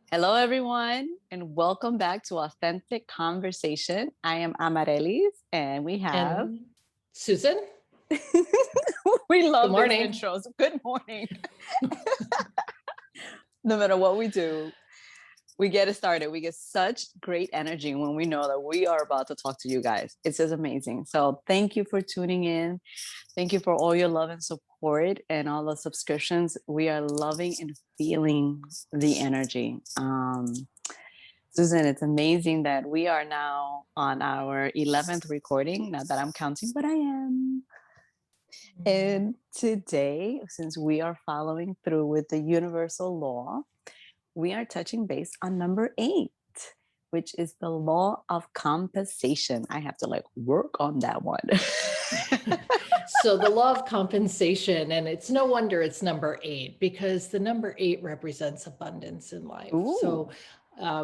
Hello, everyone, and welcome back to Authentic Conversation. I am Amarelis, and we have. And Susan, We good love these morning. intros. Good morning. No matter what we do, we get it started. We get such great energy when we know that we are about to talk to you guys. It's just amazing. So, thank you for tuning in. Thank you for all your love and support and all the subscriptions. We are loving and feeling the energy. Susan, it's amazing that we are now on our 11th recording. Not that I'm counting, but I am. And today, since we are following through with the universal law, we are touching base on number 8, which is the law of compensation. I have to work on that one. So, the law of compensation, and it's no wonder it's number 8 because the number 8 represents abundance in life. Ooh.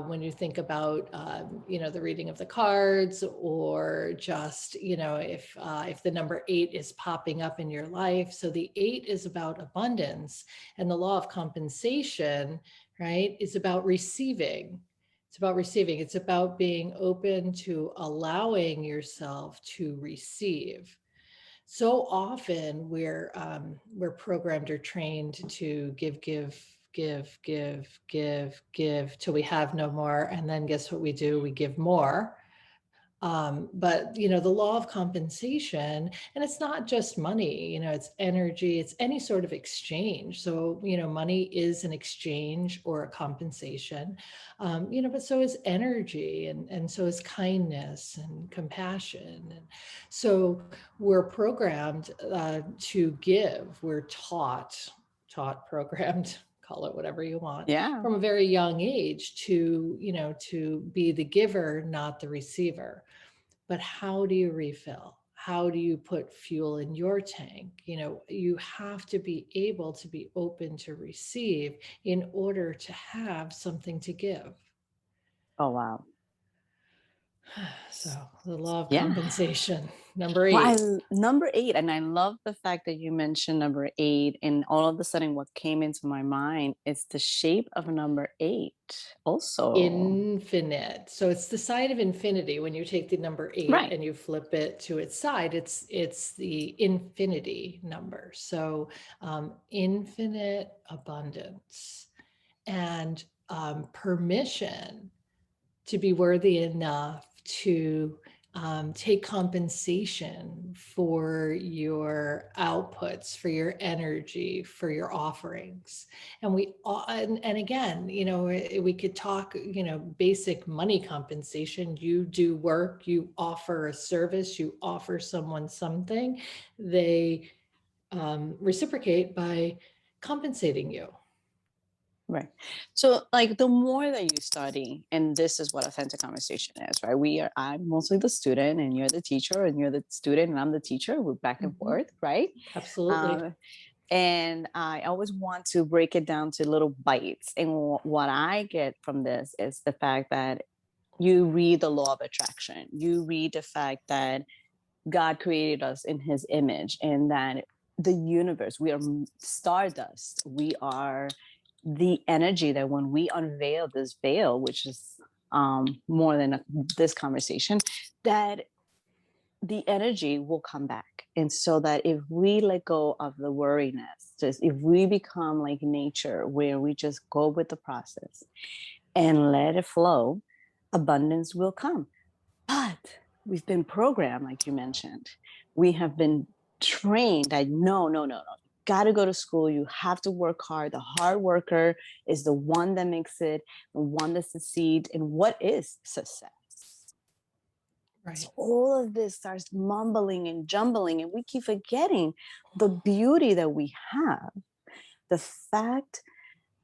When you think about, the reading of the cards, or just, if the number 8 is popping up in your life, so the 8 is about abundance, and the law of compensation, right, is about receiving. It's about receiving. It's about being open to allowing yourself to receive. So often we're programmed or trained to give till we have no more, and then guess what we do? We give more. But the law of compensation, and it's not just money, it's energy, it's any sort of exchange. So money is an exchange or a compensation, but so is energy, and so is kindness and compassion. And so we're programmed to give. We're taught, programmed, call it whatever you want, Yeah. from a very young age to be the giver, not the receiver. But how do you refill? How do you put fuel in your tank? You have to be able to be open to receive in order to have something to give. Oh, wow. So, the law of Yeah. compensation, number Well, 8. number 8, and I love the fact that you mentioned number 8. And all of a sudden, what came into my mind is the shape of number 8. Also, Infinite. So it's the side of infinity. When you take the number 8 right. and you flip it to its side, it's the infinity number. So infinite abundance, and permission to be worthy enough to take compensation for your outputs, for your energy, for your offerings. And again, we could talk, basic money compensation. You do work, you offer a service, you offer someone something, they reciprocate by compensating you. Right. So, the more that you study, and this is what authentic conversation is, right? I'm mostly the student, and you're the teacher, and you're the student, and I'm the teacher. We're back and Mhm. forth, right? Absolutely. Um, and I always want to break it down to little bites. And what I get from this is the fact that you read the law of attraction. You read the fact that God created us in his image, and that the universe, we are stardust. We are the energy that when we unveil this veil, which is more than this conversation, that the energy will come back. And so that if we let go of the worriness, just if we become like nature, where we just go with the process and let it flow, abundance will come. But we've been programmed, like you mentioned. We have been trained that no, no, no, no. Got to go to school. You have to work hard. The hard worker is the one that makes it, the one that succeeds. And what is success? Right. So all of this starts mumbling and jumbling, and we keep forgetting the beauty that we have. The fact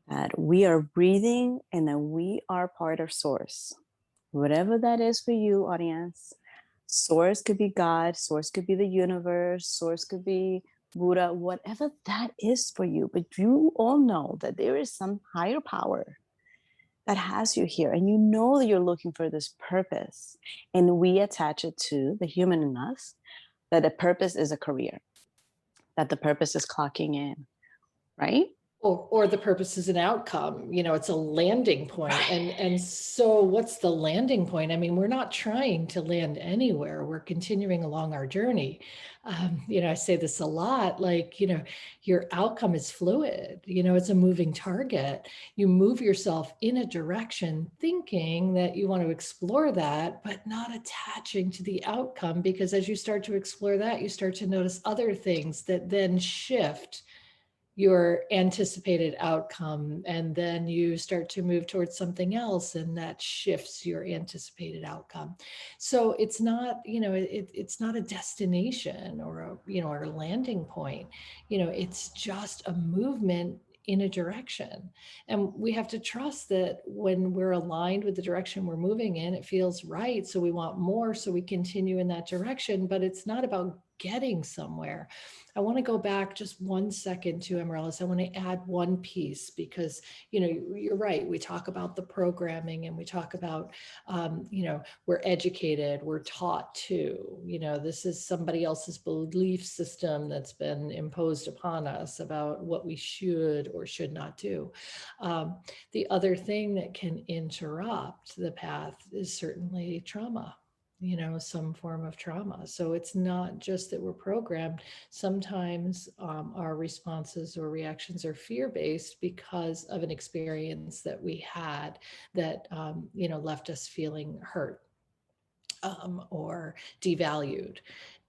that we are breathing and that we are part of source. Whatever that is for you, audience. Source could be God, source could be the universe, source could be Buddha, whatever that is for you. But you all know that there is some higher power that has you here. And you know that you're looking for this purpose. And we attach it to the human in us, that the purpose is a career, that the purpose is clocking in, right? Or the purpose is an outcome, it's a landing point. And so what's the landing point? I mean, we're not trying to land anywhere. We're continuing along our journey. I say this a lot, like, your outcome is fluid, it's a moving target. You move yourself in a direction thinking that you want to explore that, but not attaching to the outcome, because as you start to explore that, you start to notice other things that then shift your anticipated outcome, and then you start to move towards something else, and that shifts your anticipated outcome. So it's not, it's not a destination or or a landing point. It's just a movement in a direction, and we have to trust that when we're aligned with the direction we're moving in, it feels right, so we want more, so we continue in that direction. But it's not about getting somewhere. I want to go back just 1 second to Amaryllis. I want to add one piece, because, you're right. We talk about the programming, and we talk about, we're educated, we're taught to, this is somebody else's belief system that's been imposed upon us about what we should or should not do. The other thing that can interrupt the path is certainly trauma, some form of trauma. So it's not just that we're programmed. Sometimes our responses or reactions are fear-based because of an experience that we had that, left us feeling hurt or devalued.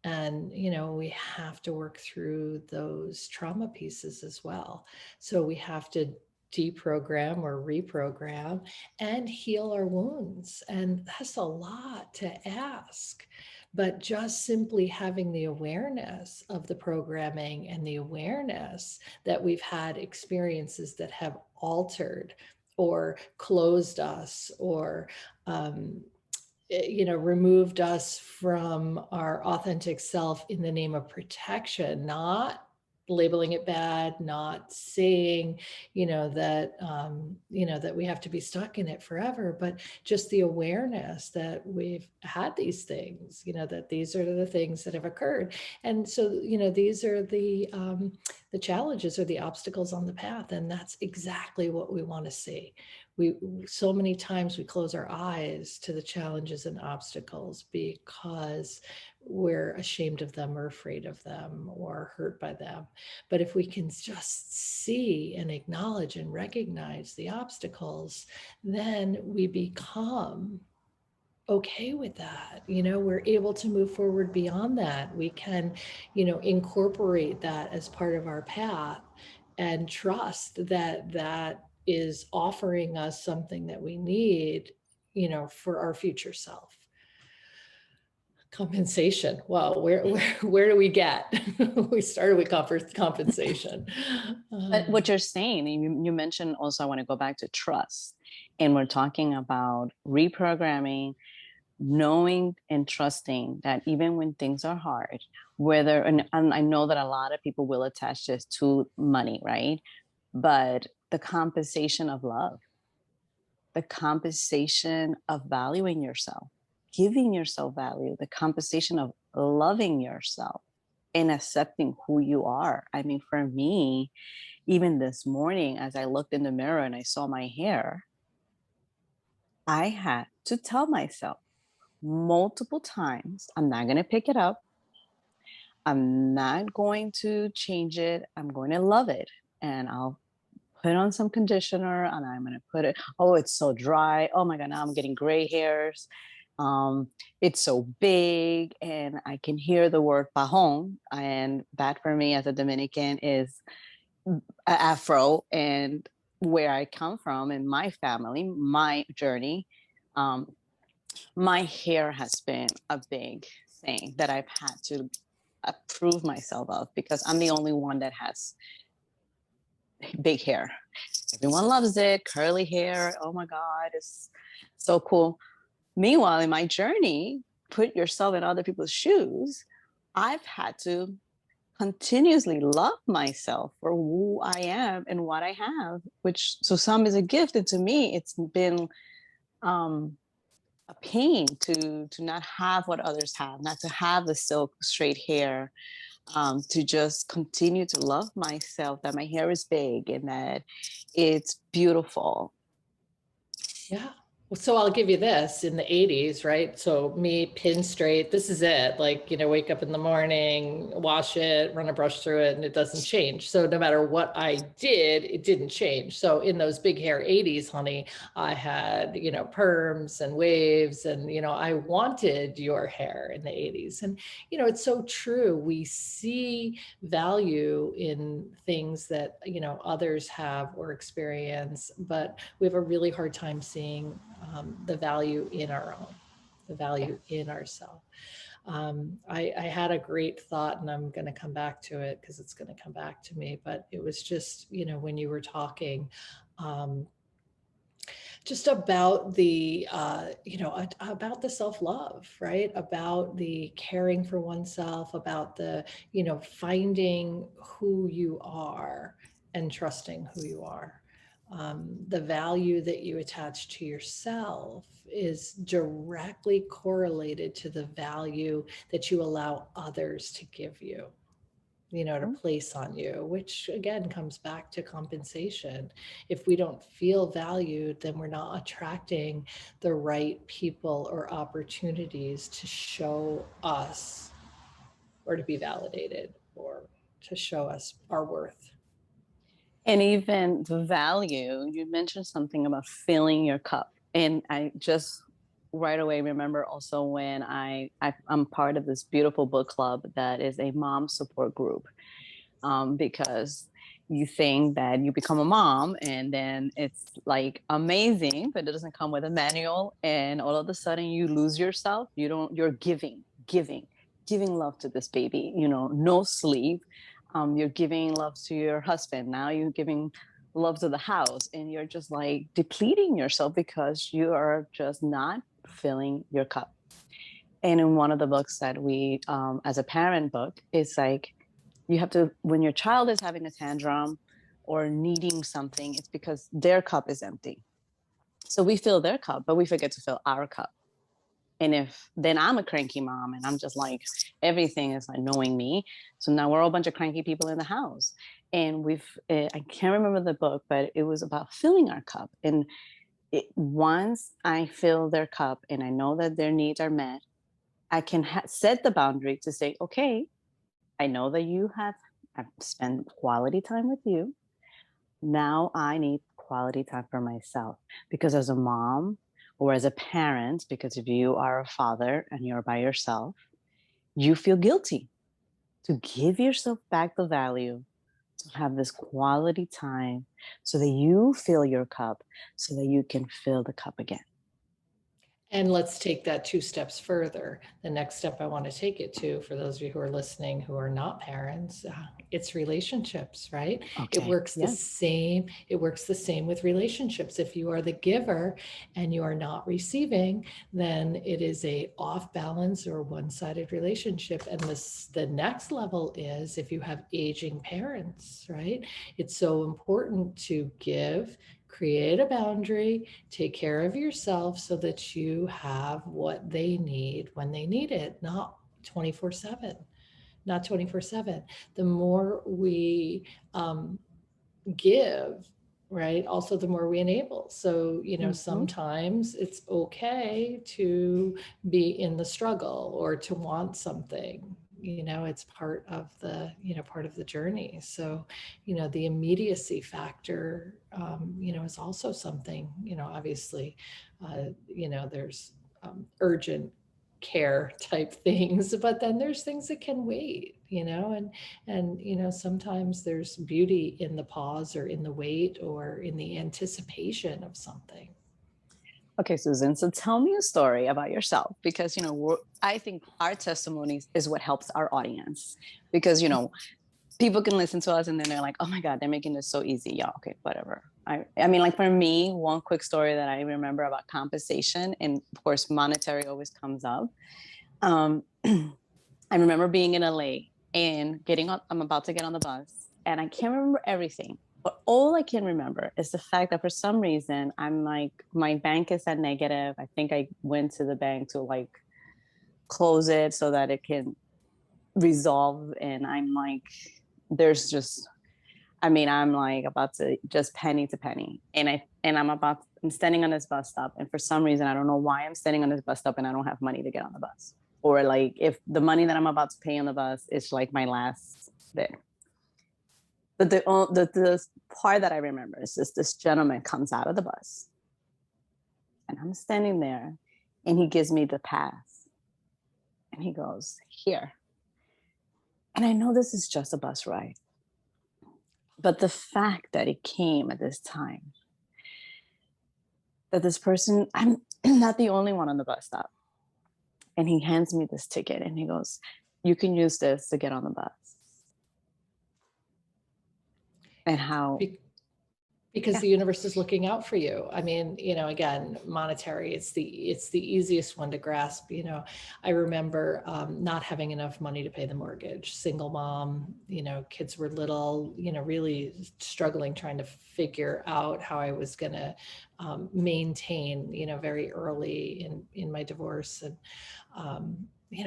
And, we have to work through those trauma pieces as well. So we have to deprogram or reprogram and heal our wounds. And that's a lot to ask. But just simply having the awareness of the programming and the awareness that we've had experiences that have altered or closed us or, removed us from our authentic self in the name of protection, not labeling it bad, not saying, that we have to be stuck in it forever, but just the awareness that we've had these things, that these are the things that have occurred. And so, these are the challenges or the obstacles on the path. And that's exactly what we want to see. So many times we close our eyes to the challenges and obstacles because we're ashamed of them or afraid of them or hurt by them. But if we can just see and acknowledge and recognize the obstacles, then we become okay with that. We're able to move forward beyond that. We can, incorporate that as part of our path and trust that that is offering us something that we need, for our future self. Compensation. Well, where do we get? We started with compensation. But what you're saying, and you mentioned also, I want to go back to trust. And we're talking about reprogramming, knowing and trusting that even when things are hard, and I know that a lot of people will attach this to money, right? But the compensation of love, the compensation of valuing yourself, giving yourself value, the compensation of loving yourself and accepting who you are. I mean, for me, even this morning, as I looked in the mirror and I saw my hair, I had to tell myself multiple times, I'm not going to pick it up. I'm not going to change it. I'm going to love it. And I'll put on some conditioner and I'm going to put it. Oh, it's so dry. Oh my God, now I'm getting gray hairs. It's so big. And I can hear the word pajon. And that for me as a Dominican is Afro. And where I come from in my family, my journey, my hair has been a big thing that I've had to approve myself of, because I'm the only one that has big hair. Everyone loves it, curly hair. Oh my God, it's so cool. Meanwhile, in my journey, put yourself in other people's shoes, I've had to continuously love myself for who I am and what I have, which so some is a gift. And to me, it's been a pain to not have what others have, not to have the silk straight hair, to just continue to love myself, that my hair is big and that it's beautiful. Yeah. Well, so I'll give you this in the 80s, right? So me pin straight, this is it. Like, wake up in the morning, wash it, run a brush through it, and it doesn't change. So no matter what I did, it didn't change. So in those big hair 80s, honey, I had, perms and waves and, I wanted your hair in the 80s. And, it's so true. We see value in things that, others have or experience, but we have a really hard time seeing the value in our own, the value in ourselves. I had a great thought and I'm going to come back to it because it's going to come back to me, but it was just, when you were talking, just about the about the self-love, right, about the caring for oneself, about the finding who you are and trusting who you are. The value that you attach to yourself is directly correlated to the value that you allow others to give you, to place on you, which again comes back to compensation. If we don't feel valued, then we're not attracting the right people or opportunities to show us or to be validated or to show us our worth. And even the value, you mentioned something about filling your cup. And I just right away remember also when I'm part of this beautiful book club that is a mom support group, because you think that you become a mom and then it's like amazing, but it doesn't come with a manual. And all of a sudden you lose yourself. You're giving love to this baby, no sleep. You're giving love to your husband. Now you're giving love to the house and you're just like depleting yourself because you are just not filling your cup. And in one of the books that we, as a parent book, it's like, you have to, when your child is having a tantrum or needing something, it's because their cup is empty. So we fill their cup, but we forget to fill our cup. And if then I'm a cranky mom and I'm just like, everything is annoying me. So now we're all a bunch of cranky people in the house. And I can't remember the book, but it was about filling our cup. And once I fill their cup and I know that their needs are met, I can set the boundary to say, okay, I know that I've spent quality time with you. Now I need quality time for myself, because as a mom or as a parent, because if you are a father and you're by yourself, you feel guilty to give yourself back the value, to have this quality time so that you fill your cup, so that you can fill the cup again. And let's take that two steps further. The next step I want to take it to, for those of you who are listening who are not parents, it's relationships, right? It Okay. works the Yeah. same. It works the same with relationships. If you are the giver and you are not receiving, then it is a off balance or one-sided relationship. And the next level is if you have aging parents, right? It's so important to give, create a boundary, take care of yourself so that you have what they need when they need it, not 24/7, not 24/7. The more we give, right, also the more we enable. So, Mm-hmm. sometimes it's okay to be in the struggle or to want something. It's part of the journey. So, the immediacy factor, is also something, obviously, there's urgent care type things, but then there's things that can wait, and sometimes there's beauty in the pause or in the wait or in the anticipation of something. Okay, Susan. So tell me a story about yourself, because I think our testimonies is what helps our audience, because people can listen to us and then they're like, oh my God, they're making this so easy. Yeah, okay, whatever. I mean, like for me, one quick story that I remember about compensation, and of course, monetary always comes up. I remember being in LA and I'm about to get on the bus, and I can't remember everything. But all I can remember is the fact that for some reason, I'm like, my bank is at negative. I think I went to the bank to like close it so that it can resolve, and I'm like, there's just, I mean, I'm like about to just penny to penny. I'm standing on this bus stop. And for some reason, I don't know why I'm standing on this bus stop and I don't have money to get on the bus. Or like if the money that I'm about to pay on the bus is like my last bit. But the part that I remember is just this gentleman comes out of the bus and I'm standing there and he gives me the pass and he goes, here. And I know this is just a bus ride. But the fact that it came at this time, that this person, I'm not the only one on the bus stop. And he hands me this ticket and he goes, you can use this to get on the bus. And how, Because yeah, the universe is looking out for you. I mean, again, monetary, it's the easiest one to grasp. I remember not having enough money to pay the mortgage, single mom, kids were little, really struggling, trying to figure out how I was going to maintain, very early in my divorce. And,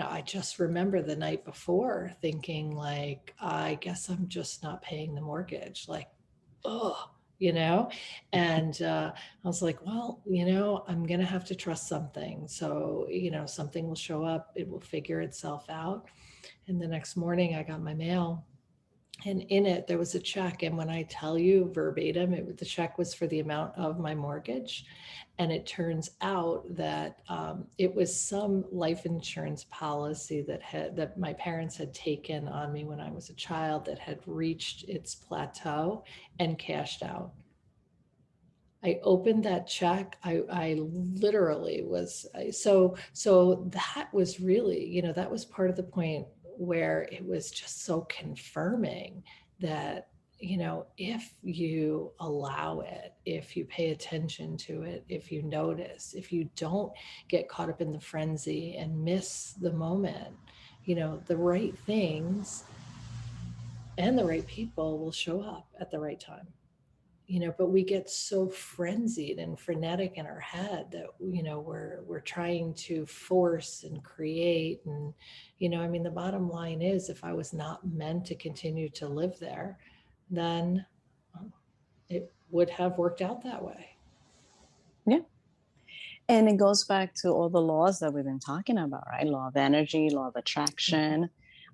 I just remember the night before thinking like, I guess I'm just not paying the mortgage. Like, oh, you know and I was like, well, I'm gonna have to trust something. So something will show up, it will figure itself out. And the next morning I got my mail, and in it there was a check. And when I tell you verbatim, the check was for the amount of my mortgage. And it turns out that it was some life insurance policy that my parents had taken on me when I was a child, that had reached its plateau and cashed out. I opened that check. I literally was so that was really, that was part of the point where it was just so confirming that, if you allow it, if you pay attention to it, if you notice, if you don't get caught up in the frenzy and miss the moment, the right things and the right people will show up at the right time. But we get so frenzied and frenetic in our head that we're trying to force and create. And I mean, the bottom line is, if I was not meant to continue to live there, then it would have worked out that way. yeah. And it goes back to all the laws that we've been talking about, right? Law of energy, law of attraction.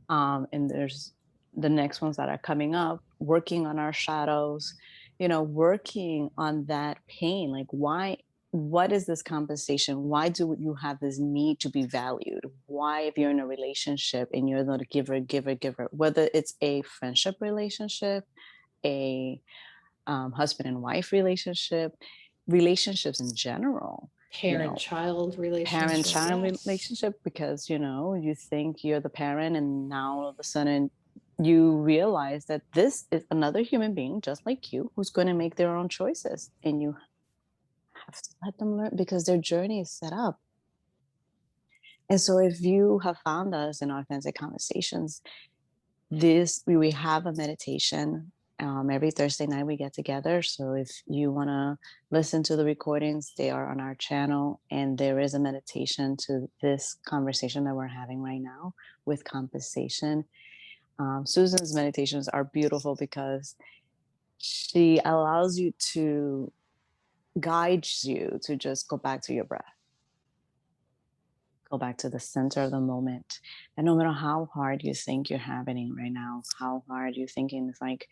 And there's the next ones that are coming up, working on our shadows, working on that pain. Like, why, what is this compensation? Why do you have this need to be valued? Why, if you're in a relationship and you're the giver, whether it's a friendship relationship, a husband and wife relationship, relationships in general, you know, Parent-child relationship, parent-child yes. relationship, because you think you're the parent and now all of a sudden you realize that this is another human being just like you who's going to make their own choices, and you have to let them learn because their journey is set up. And so if you have found us in Authentic Conversations, this we have a meditation every Thursday night. We get together, so if you want to listen to the recordings, they are on our channel, and there is a meditation to this conversation that we're having right now with compensation. Susan's meditations are beautiful because she allows you to guides you to just go back to your breath, go back to the center of the moment. And no matter how hard you think you're having right now, how hard you're thinking, it's like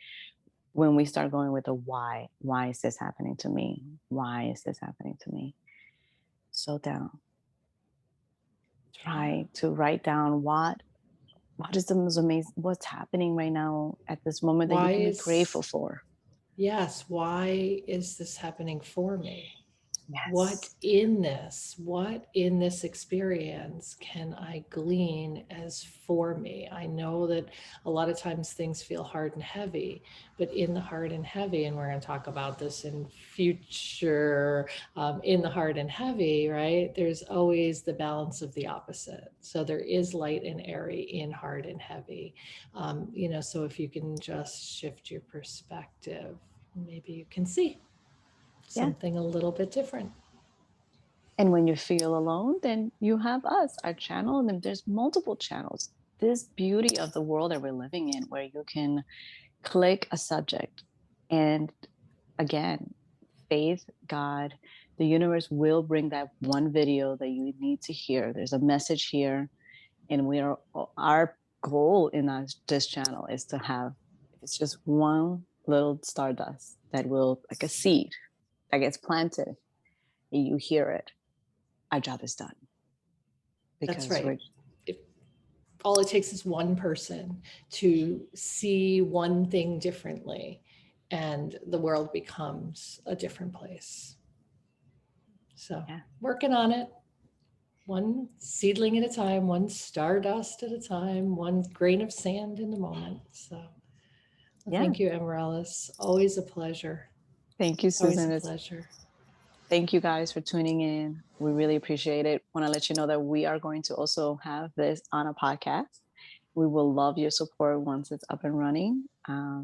when we start going with the why is this happening to me? Why is this happening to me? Slow down. Yeah. Try to write down what is the most amazing, what's happening right now at this moment that you Why can be grateful is for. Yes, why is this happening for me? what Yes. in this what in this experience can I glean as for me? I know that a lot of times things feel hard and heavy, but in the hard and heavy, and we're going to talk about this in future, in the hard and heavy, right, there's always the balance of the opposite. So there is light and airy in hard and heavy. So if you can just shift your perspective, maybe you can see Yeah. something a little bit different. And when you feel alone, then you have us, our channel, and then there's multiple channels. this beauty of the world that we're living in, where you can click a subject and again, faith, God, the universe will bring that one video that you need to hear. There's a message here, and we are our goal in this channel is to have, it's just one little stardust that will, like a seed that gets planted, and you hear it. Our job is done That's because right. we're If all it takes is one person to see one thing differently, and the world becomes a different place. So, yeah, working on it, one seedling at a time, one stardust at a time, one grain of sand in the moment. So, well, yeah. thank you, Amaryllis. Always a pleasure. Thank you, Always a Susan. pleasure. Thank you guys for tuning in. We really appreciate it. Want to let you know that we are going to also have this on a podcast. We will love your support once it's up and running.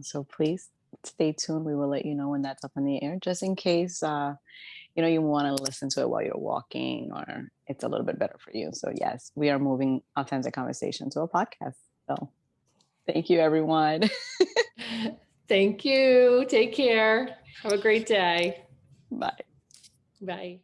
So please stay tuned. We will let you know when that's up in the air, just in case you want to listen to it while you're walking, or it's a little bit better for you. So yes, we are moving Authentic Conversation to a podcast. So thank you, everyone. Thank you. Take care. Have a great day. Bye. Bye.